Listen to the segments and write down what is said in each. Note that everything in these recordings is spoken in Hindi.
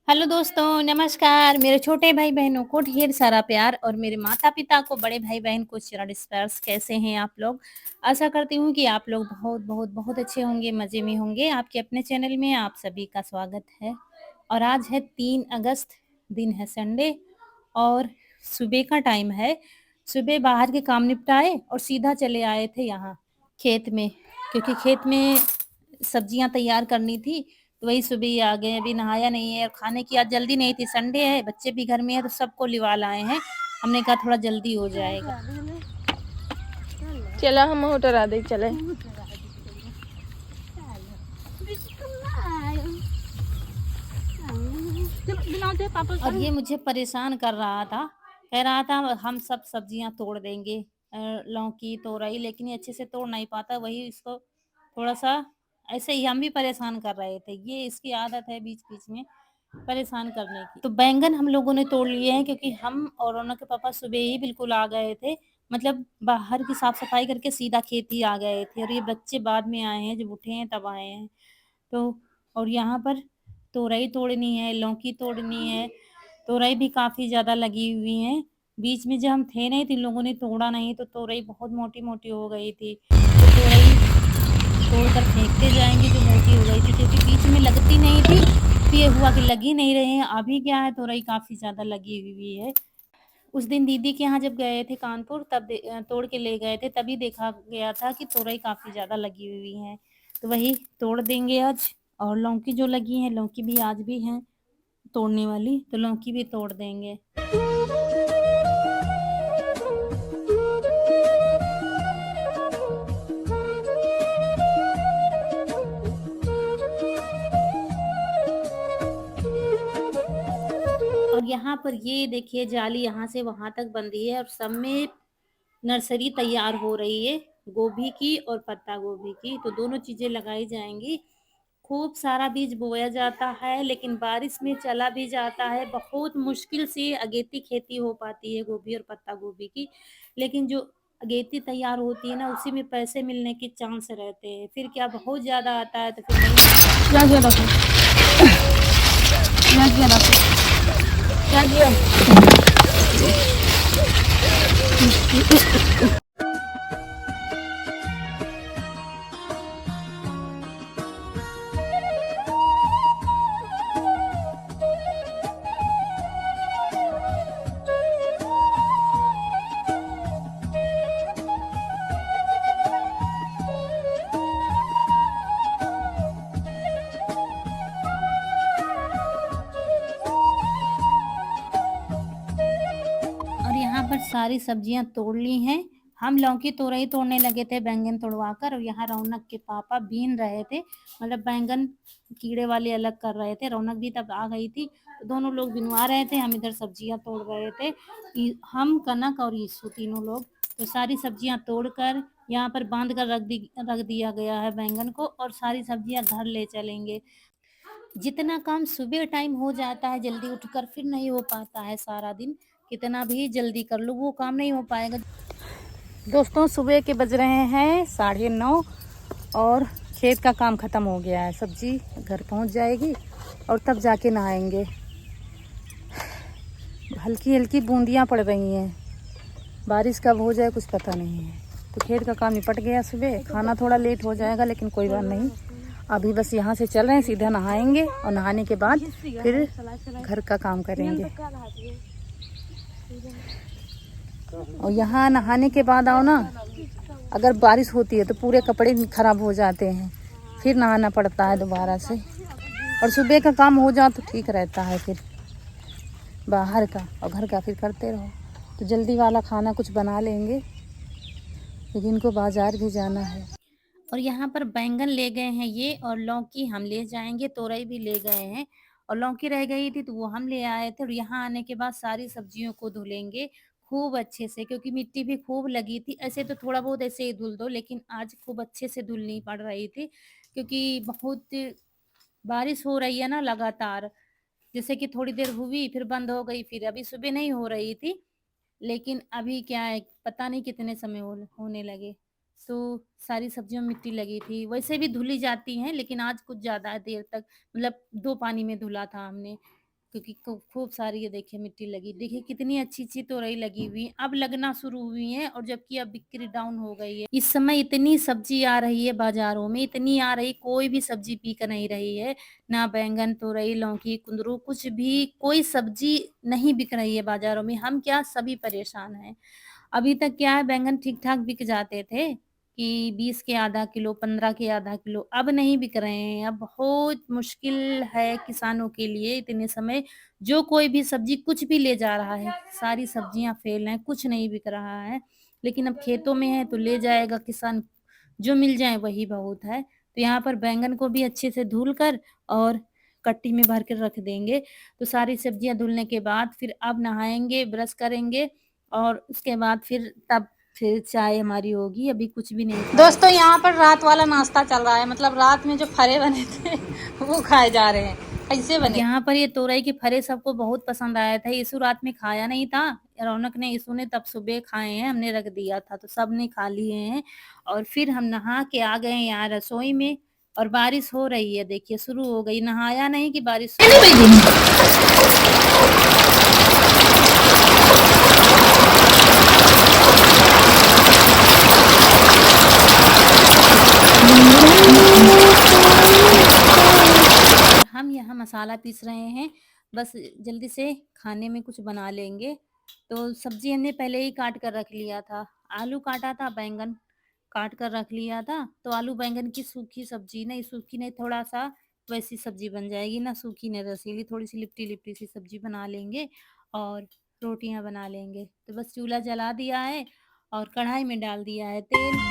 हेलो दोस्तों, नमस्कार। मेरे छोटे भाई-बहनों को ढेर सारा प्यार और मेरे माता-पिता को, बड़े भाई-बहन को चरण स्पर्श। कैसे हैं आप लोग? आशा करती हूँ कि आप लोग बहुत अच्छे होंगे, मज़े में होंगे। आपके अपने चैनल में आप सभी का स्वागत है। और आज है 3 अगस्त, दिन है संडे और सुबह का टाइम है। सुबह बाहर के काम निपटाए और सीधा चले आए थे यहाँ खेत में, क्योंकि खेत में सब्जियाँ तैयार करनी थी, तो वही सुबह ही आ गए। अभी नहाया नहीं है और खाने की आज जल्दी नहीं थी, संडे है, बच्चे भी घर में हैं तो सबको लिवा लाए हैं। हमने कहा थोड़ा जल्दी हो जाएगा। चला हम होटल दे चले। और ये मुझे परेशान कर रहा था, कह रहा था हम सब सब्जियाँ तोड़ देंगे, लौकी, तोरई, लेकिन ये अच्छे से तोड़ नहीं पाता। वही इसको थोड़ा-सा ऐसे ही हम भी परेशान कर रहे थे। ये इसकी आदत है बीच-बीच में परेशान करने की। तो बैंगन हम लोगों ने तोड़ लिए हैं, क्योंकि हम और रौनक के पापा सुबह ही बिल्कुल आ गए थे। मतलब बाहर की साफ-सफाई करके सीधा खेत ही आ गए थे और ये बच्चे बाद में आए हैं, जब उठे हैं तब आए हैं। तो और यहाँ पर तोरई तोड़नी है, लौकी तोड़नी है, तोरई भी काफ़ी ज़्यादा लगी हुई हैं। बीच में जब हम थे नहीं तो इन लोगों ने तोड़ा नहीं, तो तोरई बहुत मोटी-मोटी हो गई थी। तो तोरई तोड़कर फेंकते जाएँगे जो मोटी हो गई थी, क्योंकि बीच में लगती नहीं थी, तो ये हुआ कि लग ही नहीं रहे हैं। अभी क्या है, तोरई काफ़ी ज़्यादा लगी हुई है। उस दिन दीदी के यहाँ जब गए थे कानपुर, तब तोड़ के ले गए थे, तभी देखा गया था कि तोरई काफ़ी ज़्यादा लगी हुई हैं। तो वही तोड़ देंगे आज। और लौकी जो लगी हैं, लौकी भी आज भी हैं तोड़ने वाली, तो लौकी भी तोड़ देंगे। और यहाँ पर ये देखिए, जाली यहाँ से वहाँ तक बंधी है और सब में नर्सरी तैयार हो रही है, गोभी की और पत्ता गोभी की, तो दोनों चीज़ें लगाई जाएँगी। खूब सारा बीज बोया जाता है, लेकिन बारिश में चला भी जाता है। बहुत मुश्किल से अगेती खेती हो पाती है गोभी और पत्ता गोभी की, लेकिन जो अगेती तैयार होती है ना, उसी में पैसे मिलने के चांस रहते हैं। फिर क्या बहुत ज़्यादा आता है तो फिर नहीं मिलता। क्या किया रखो? क्या किया रखो? क्या किया? और यहाँ पर सारी सब्जियां तोड़ ली हैं। हम लौकी तोरई तोड़ने लगे थे बैंगन तोड़वाकर, और यहाँ रौनक के पापा बीन रहे थे, मतलब बैंगन कीड़े वाले अलग कर रहे थे। रौनक भी तब आ गई थी, तो दोनों लोग बिनवा रहे थे, हम इधर सब्जियां तोड़ रहे थे। हम, कनक और यीशु तीनों लोग। तो सारी सब्जियां तोड़कर यहाँ पर बांध कर रख दिया गया है बैंगन को, और सारी सब्जियां घर ले चलेंगे। जितना काम सुबह टाइम हो जाता है जल्दी उठकर, फिर नहीं हो पाता है सारा दिन। कितना भी जल्दी कर लो वो काम नहीं हो पाएगा। दोस्तों, सुबह के बज रहे हैं 9:30 और खेत का काम ख़त्म हो गया है। सब्जी घर पहुंच जाएगी और तब जाके नहाएंगे। हल्की हल्की बूंदियां पड़ रही हैं, बारिश कब हो जाए कुछ पता नहीं है। तो खेत का काम निपट गया सुबह। खाना थोड़ा लेट हो जाएगा, लेकिन कोई बात नहीं। अभी बस यहाँ से चल रहे हैं, सीधा नहाएंगे और नहाने के बाद फिर घर का काम करेंगे। और यहाँ नहाने के बाद आओ ना, अगर बारिश होती है तो पूरे कपड़े खराब हो जाते हैं, फिर नहाना पड़ता है दोबारा से। और सुबह का काम हो जाए तो ठीक रहता है, फिर बाहर का और घर का फिर करते रहो। तो जल्दी वाला खाना कुछ बना लेंगे, लेकिन इनको बाजार भी जाना है। और यहाँ पर बैंगन ले गए हैं ये, और लौकी हम ले जाएंगे, तोरई भी ले गए हैं। और लौकी रह गई थी तो वो हम ले आए थे। और यहाँ आने के बाद सारी सब्जियों को धुलेंगे खूब अच्छे से, क्योंकि मिट्टी भी खूब लगी थी। ऐसे तो थोड़ा बहुत ऐसे ही धुल दो, लेकिन आज खूब अच्छे से धुलनी पड़ रही थी, क्योंकि बहुत बारिश हो रही है ना लगातार। जैसे कि थोड़ी देर हुई फिर बंद हो गई, फिर अभी सुबह नहीं हो रही थी, लेकिन अभी क्या है पता नहीं कितने समय होने लगे। तो सारी सब्जियों में मिट्टी लगी थी, वैसे भी धुली जाती हैं, लेकिन आज कुछ ज़्यादा देर तक, मतलब 2 पानी में धुला था हमने। क्योंकि खूब सारी ये देखिए मिट्टी लगी। देखिए कितनी अच्छी-अच्छी तोरई लगी हुई है, अब लगना शुरू हुई हैं और जबकि अब बिक्री डाउन हो गई है। इस समय इतनी सब्ज़ी आ रही है बाज़ारों में, इतनी आ रही, कोई भी सब्ज़ी बिक नहीं रही है। ना बैंगन, तोरई, लौकी, कुंदरू कुछ भी कोई सब्ज़ी नहीं बिक रही है बाज़ारों में। हम क्या सभी परेशान हैं। अभी तक क्या है बैंगन ठीक-ठाक बिक जाते थे कि 20 के आधा किलो, 15 के आधा किलो, अब नहीं बिक रहे हैं। अब बहुत मुश्किल है किसानों के लिए इतने समय जो कोई भी सब्ज़ी कुछ भी ले जा रहा है, सारी सब्जियाँ फ़ेल हैं, कुछ नहीं बिक रहा है। लेकिन अब खेतों में है तो ले जाएगा किसान, जो मिल जाए वही बहुत है। तो यहाँ पर बैंगन को भी अच्छे से धुल कर और कट्टी में भर के रख देंगे। तो सारी सब्जियाँ धुलने के बाद फिर अब नहाएँगे, ब्रश करेंगे और उसके बाद फिर चाय हमारी होगी, अभी कुछ भी नहीं खाया। दोस्तों यहाँ पर रात वाला नाश्ता चल रहा है, मतलब रात में जो फरे बने थे वो खाए जा रहे हैं। कैसे बने? यहाँ पर ये तोरई के फरे सबको बहुत पसंद आया था। यीशु रात में खाया नहीं था, रौनक ने यीशु ने तब सुबह खाए हैं, हमने रख दिया था तो सबने खा लिए हैं और फिर हम नहा के आ गए यहाँ रसोई में और बारिश हो रही है, देखिए शुरू हो गई। नहाया नहीं कि बारिश शुरू हो गई। हम यहाँ मसाला पीस रहे हैं, बस जल्दी से खाने में कुछ बना लेंगे। तो सब्ज़ी हमने पहले ही काट कर रख लिया था, आलू काटा था, बैंगन काट कर रख लिया था, तो आलू बैंगन की सूखी सब्ज़ी, नहीं सूखी नहीं, थोड़ा-सा वैसी सब्ज़ी बन जाएगी, ना सूखी ना रसीली, थोड़ी-सी लिपटी-लिपटी सी सब्ज़ी बना लेंगे और रोटियाँ बना लेंगे। तो बस चूल्हा जला दिया है और कढ़ाई में डाल दिया है तेल।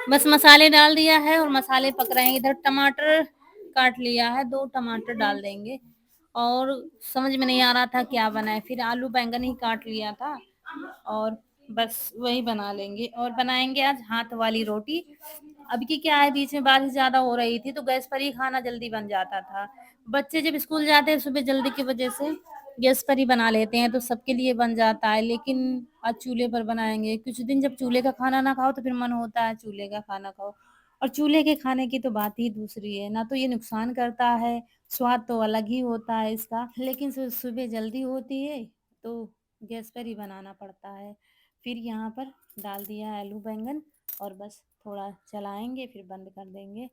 बस मसाले डाल दिया है और मसाले पक रहे हैं। इधर टमाटर काट लिया है, 2 टमाटर डाल देंगे और समझ में नहीं आ रहा था क्या बनाएँ, फिर आलू बैंगन ही काट लिया था और बस वही बना लेंगे और बनाएँगे आज हाथ वाली रोटी। अब की क्या है, बीच में बारिश ज़्यादा हो रही थी तो गैस पर ही खाना जल्दी बन जाता था। बच्चे जब स्कूल जाते हैं सुबह जल्दी की वजह से गैस पर ही बना लेते हैं तो सबके लिए बन जाता है, लेकिन आज चूल्हे पर बनाएँगे। कुछ दिन जब चूल्हे का खाना ना खाओ तो फिर मन होता है चूल्हे का खाना खाओ और चूल्हे के खाने की तो बात ही दूसरी है, ना तो ये नुकसान करता है, स्वाद तो अलग ही होता है इसका, लेकिन सुबह जल्दी होती है तो गैस पर ही बनाना पड़ता है। फिर यहाँ पर डाल दिया है आलू बैंगन और बस थोड़ा चलाएँगे फिर बंद कर देंगे।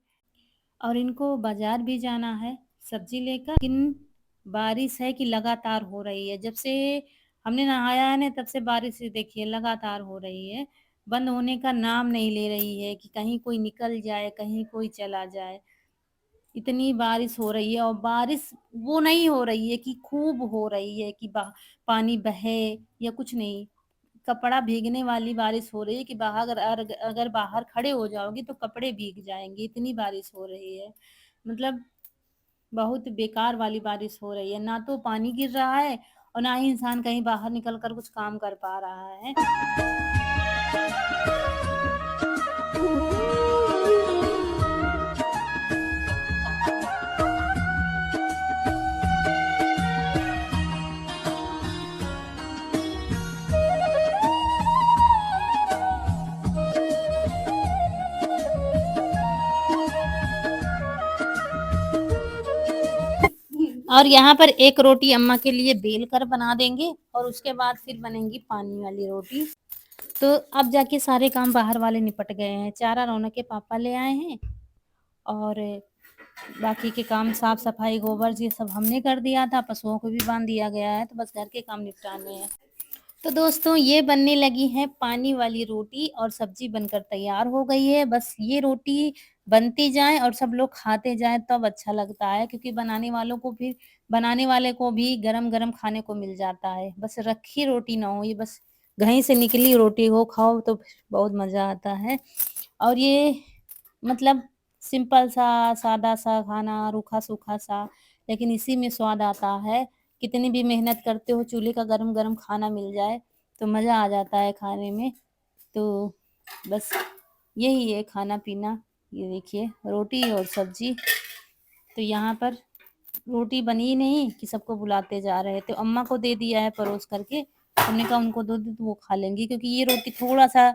और इनको बाज़ार भी जाना है सब्ज़ी लेकर, लेकिन बारिश है कि लगातार हो रही है। जब से हमने नहाया है ना तब से बारिश देखिए लगातार हो रही है। बंद होने का नाम नहीं ले रही है कि कहीं कोई निकल जाए, कहीं कोई चला जाए। इतनी बारिश हो रही है और बारिश वो नहीं हो रही है कि खूब हो रही है कि पानी बहे या कुछ नहीं। कपड़ा भीगने वाली बारिश हो रही है कि बाहर अगर बाहर खड़े हो जाओगे तो कपड़े भीग जाएँगे, इतनी बारिश हो रही है। मतलब बहुत बेकार वाली बारिश हो रही है, ना तो पानी गिर रहा है और ना ही इंसान कहीं बाहर निकल कर कुछ काम कर पा रहा है। और यहाँ पर एक रोटी अम्मा के लिए बेल कर बना देंगे और उसके बाद फिर बनेगी पानी वाली रोटी। तो अब जाके सारे काम बाहर वाले निपट गए हैं। चारा रौनक के पापा ले आए हैं और बाकी के काम साफ-सफाई, गोबर ये सब हमने कर दिया था, पशुओं को भी बाँध दिया गया है, तो बस घर के काम निपटाने हैं। तो दोस्तों ये बनने लगी है पानी वाली रोटी और सब्जी बनकर तैयार हो गई है। बस ये रोटी बनती जाए और सब लोग खाते जाएँ तब अच्छा लगता है, क्योंकि बनाने वाले को भी गरम-गरम खाने को मिल जाता है। बस रखी रोटी ना हो, ये बस घहीं से निकली रोटी हो, खाओ तो बहुत मज़ा आता है। और ये मतलब सिंपल सा, सादा सा खाना, रूखा-सूखा सा, लेकिन इसी में स्वाद आता है कितनी भी मेहनत करते हो, चूल्हे का गरम गरम खाना मिल जाए तो मज़ा आ जाता है खाने में। तो बस यही है खाना पीना। ये देखिए रोटी और सब्जी। तो यहाँ पर रोटी बनी ही नहीं कि सबको बुलाते जा रहे थे, अम्मा को दे दिया है परोस करके। हमने कहा उनको दो दे तो वो खा लेंगी, क्योंकि ये रोटी थोड़ा सा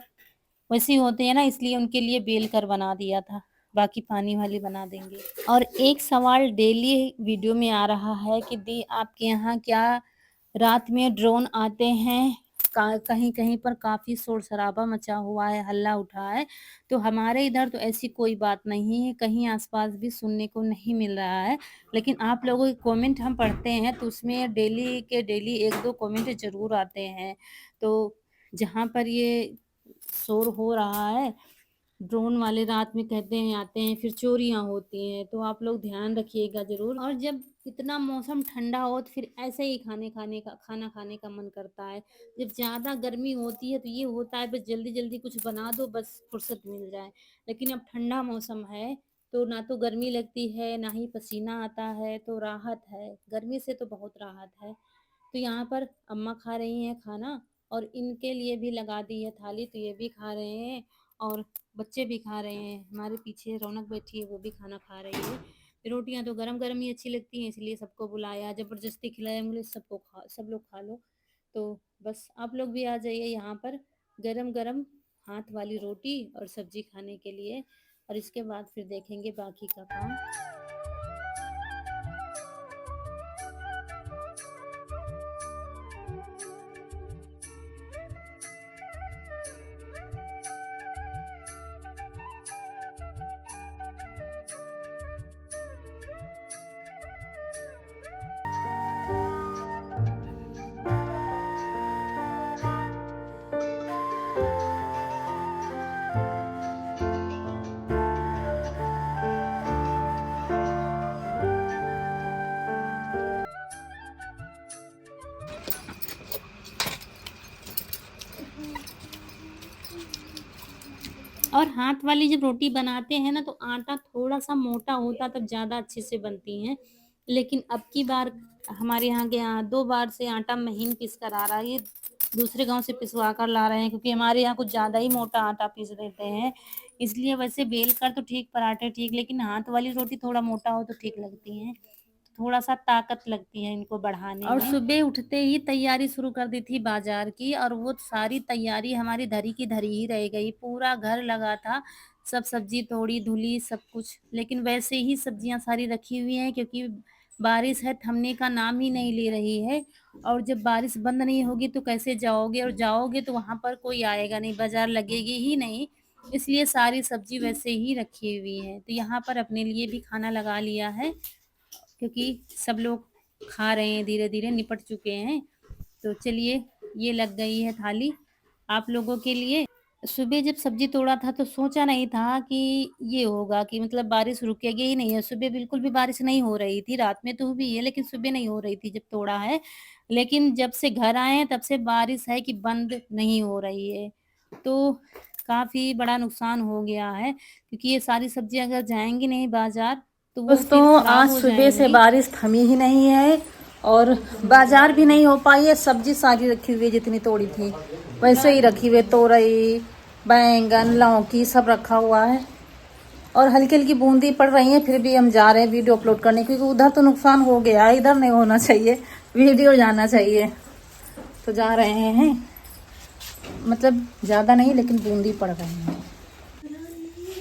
वैसी होती है ना, इसलिए उनके लिए बेल कर बना दिया था, बाकी पानी वाली बना देंगे। और एक सवाल डेली वीडियो में आ रहा है कि दी आपके यहाँ क्या रात में ड्रोन आते हैं? कहीं कहीं पर काफ़ी शोर शराबा मचा हुआ है, हल्ला उठा है। तो हमारे इधर तो ऐसी कोई बात नहीं है, कहीं आसपास भी सुनने को नहीं मिल रहा है। लेकिन आप लोगों के कमेंट हम पढ़ते हैं तो उसमें डेली के डेली 1-2 कमेंट ज़रूर आते हैं। तो जहाँ पर ये शोर हो रहा है, ड्रोन वाले रात में कहते हैं आते हैं, फिर चोरियाँ होती हैं, तो आप लोग ध्यान रखिएगा ज़रूर। और जब इतना मौसम ठंडा हो तो फिर ऐसे ही खाना खाने का मन करता है। जब ज़्यादा गर्मी होती है तो ये होता है बस जल्दी-जल्दी कुछ बना दो, बस फुर्सत मिल जाए। लेकिन अब ठंडा मौसम है तो ना तो गर्मी लगती है, ना ही पसीना आता है, तो राहत है। गर्मी से तो बहुत राहत है। तो यहाँ पर अम्मा खा रही हैं खाना और इनके लिए भी लगा दी है थाली, तो ये भी खा रहे हैं और बच्चे भी खा रहे हैं। हमारे पीछे रौनक बैठी है, वो भी खाना खा रही है। रोटियां तो गरम गरम ही अच्छी लगती हैं, इसलिए सबको बुलाया, जबरदस्ती खिलाया, बोले सब लोग खा लो। तो बस आप लोग भी आ जाइए यहाँ पर गरम गरम हाथ वाली रोटी और सब्जी खाने के लिए, और इसके बाद फिर देखेंगे बाकी का काम। और हाथ वाली जब रोटी बनाते हैं ना तो आटा थोड़ा सा मोटा होता तब ज़्यादा अच्छे से बनती हैं। लेकिन अब की बार हमारे यहाँ के यहाँ 2 बार से आटा महीन पीस कर आ रहा है। ये दूसरे गाँव से पिसवा कर ला रहे हैं, क्योंकि हमारे यहाँ कुछ ज़्यादा ही मोटा आटा पीस देते हैं। इसलिए वैसे बेल कर तो ठीक, पराठे ठीक, लेकिन हाथ वाली रोटी थोड़ा मोटा हो तो ठीक लगती हैं। थोड़ा-सा ताकत लगती है इनको बढ़ाने और में। सुबह उठते ही तैयारी शुरू कर दी थी बाज़ार की, और वो सारी तैयारी हमारी धरी की धरी ही रह गई। पूरा घर लगा था, सब सब्ज़ी तोड़ी, धुली सब कुछ। लेकिन वैसे ही सब्ज़ियाँ सारी रखी हुई हैं, क्योंकि बारिश है, थमने का नाम ही नहीं ले रही है। और जब बारिश बंद नहीं होगी तो कैसे जाओगे, और जाओगे तो वहाँ पर कोई आएगा नहीं, बाज़ार लगेगी ही नहीं। इसलिए सारी सब्ज़ी वैसे ही रखी हुई है। तो यहाँ पर अपने लिए भी खाना लगा लिया है, क्योंकि सब लोग खा रहे हैं, धीरे-धीरे निपट चुके हैं। तो चलिए, ये लग गई है थाली आप लोगों के लिए। सुबह जब सब्ज़ी तोड़ा था तो सोचा नहीं था कि ये होगा, कि मतलब बारिश रुकेगी ही नहीं है। सुबह बिल्कुल भी बारिश नहीं हो रही थी, रात में तो हुई है लेकिन सुबह नहीं हो रही थी जब तोड़ा है। लेकिन जब से घर आए हैं तब से बारिश है कि बंद नहीं हो रही है। तो काफ़ी बड़ा नुकसान हो गया है, क्योंकि ये सारी सब्ज़ियाँ अगर जाएँगी नहीं बाज़ार तो वो फिर दोस्तों, खराब आज हो सुबह से जाएँगी। बारिश थमी ही नहीं है और बाजार भी नहीं हो पाई है। सब्जी सारी रखी हुई है, जितनी तोड़ी थी वैसे ही रखी हुई है। तोरई, बैंगन, लौकी सब रखा हुआ है और हल्की हल्की बूंदी पड़ रही है। फिर भी हम जा रहे हैं वीडियो अपलोड करने, क्योंकि उधर तो नुकसान हो गया, इधर नहीं होना चाहिए, वीडियो जाना चाहिए। तो जा रहे हैं, मतलब ज़्यादा नहीं लेकिन बूंदी पड़ रही है।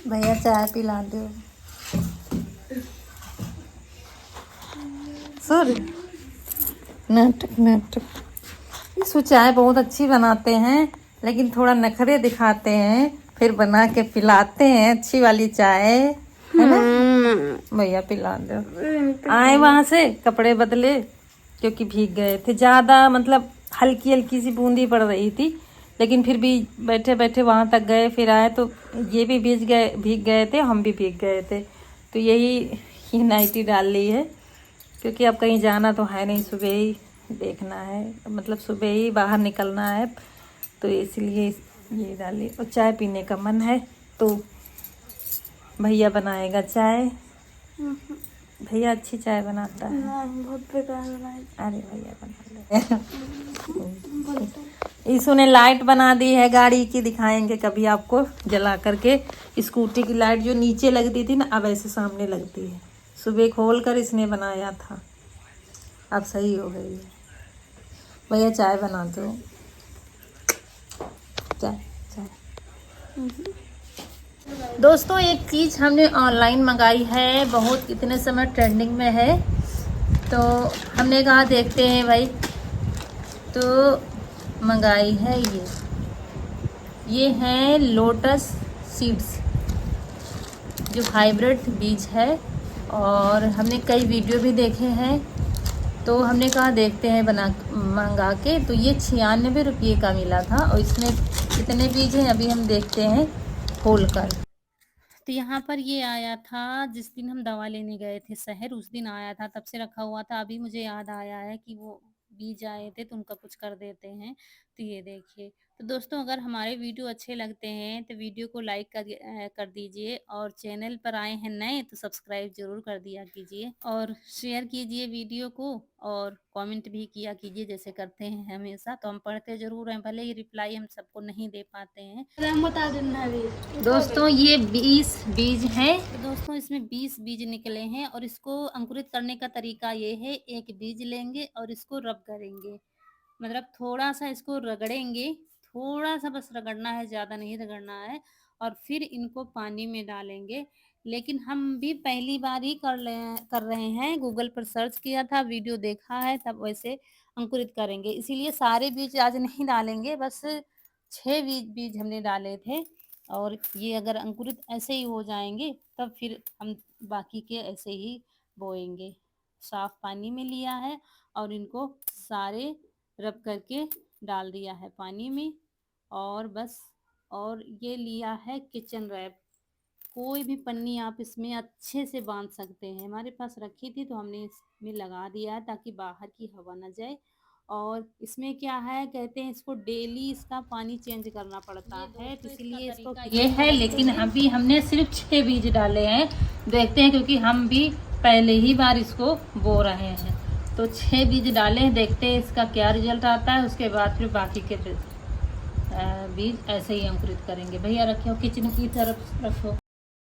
भैया चाय पिला दो। सॉरी, नाटक नाटक। इसको चाय बहुत अच्छी बनाते हैं, लेकिन थोड़ा नखरे दिखाते हैं, फिर बना के पिलाते हैं अच्छी वाली चाय, है ना? भैया पिला दो। आए वहां से कपड़े बदले, क्योंकि भीग गए थे ज्यादा, मतलब हल्की हल्की सी बूंदी पड़ रही थी, लेकिन फिर भी बैठे बैठे वहां तक गए, फिर आए तो ये भी भीग गए थे, हम भी भीग गए थे। तो यही नाइटी डाल ली है, क्योंकि अब कहीं जाना तो है नहीं, सुबह ही देखना है, मतलब सुबह ही बाहर निकलना है, तो इसलिए ये डाली। और चाय पीने का मन है तो भैया बनाएगा चाय। भैया अच्छी चाय बनाता है। बहुत बेकार बनाई। अरे भैया बना ले। ईशु ने लाइट बना दी है गाड़ी की, दिखाएंगे कभी आपको जला करके। स्कूटी की लाइट जो नीचे लगती थी ना, अब ऐसे सामने लगती है। सुबह खोल कर इसने बनाया था, अब सही हो गई है। भैया चाय बना दो, चाय चाय। दोस्तों एक चीज़ हमने ऑनलाइन मंगाई है, बहुत इतने समय ट्रेंडिंग में है, तो हमने कहा देखते हैं भाई, तो मंगाई है ये है लोटस सीड्स, जो हाइब्रिड बीज है। और हमने कई वीडियो भी देखे हैं, तो हमने कहा देखते हैं बना मंगा के। तो ये 96 रुपये का मिला था, और इसमें कितने बीज हैं अभी हम देखते हैं खोल कर। तो यहाँ पर ये आया था जिस दिन हम दवा लेने गए थे शहर, उस दिन आया था, तब से रखा हुआ था। अभी मुझे याद आया है कि वो बीज आए थे तो उनका कुछ कर देते हैं। तो ये देखिए। तो दोस्तों अगर हमारे वीडियो अच्छे लगते हैं तो वीडियो को लाइक कर दीजिए, और चैनल पर आए हैं नए तो सब्सक्राइब जरूर कर दिया कीजिए, और शेयर कीजिए वीडियो को, और कमेंट भी किया कीजिए जैसे करते हैं हमेशा। तो हम पढ़ते जरूर हैं, भले ही रिप्लाई हम सबको नहीं दे पाते हैं। बता देना भी। दोस्तों ये 20 बीज हैं। तो दोस्तों इसमें 20 बीज निकले हैं, और इसको अंकुरित करने का तरीका ये है, एक बीज लेंगे और इसको रब करेंगे, मतलब थोड़ा सा इसको रगड़ेंगे, थोड़ा सा बस रगड़ना है, ज़्यादा नहीं रगड़ना है, और फिर इनको पानी में डालेंगे। लेकिन हम भी पहली बार ही कर रहे हैं, गूगल पर सर्च किया था, वीडियो देखा है, तब वैसे अंकुरित करेंगे, इसीलिए सारे बीज आज नहीं डालेंगे, बस 6 बीज हमने डाले थे। और ये अगर अंकुरित ऐसे ही हो जाएंगे तब फिर हम बाकी के ऐसे ही बोएंगे। साफ पानी में लिया है और इनको सारे रब करके डाल दिया है पानी में, और बस। और ये लिया है किचन रैप, कोई भी पन्नी आप इसमें अच्छे से बांध सकते हैं। हमारे पास रखी थी तो हमने इसमें लगा दिया है ताकि बाहर की हवा ना जाए। और इसमें क्या है, कहते हैं इसको डेली इसका पानी चेंज करना पड़ता है, तो इसलिए इसको ये है। लेकिन अभी हमने सिर्फ 6 बीज डाले हैं, देखते हैं, क्योंकि हम भी पहले ही बार इसको बो रहे हैं। तो 6 बीज डाले हैं, देखते हैं इसका क्या रिजल्ट आता है। उसके बाद फिर बाकी के बीज ऐसे ही अंकुरित करेंगे। भैया रखो, किचन की तरफ रखो।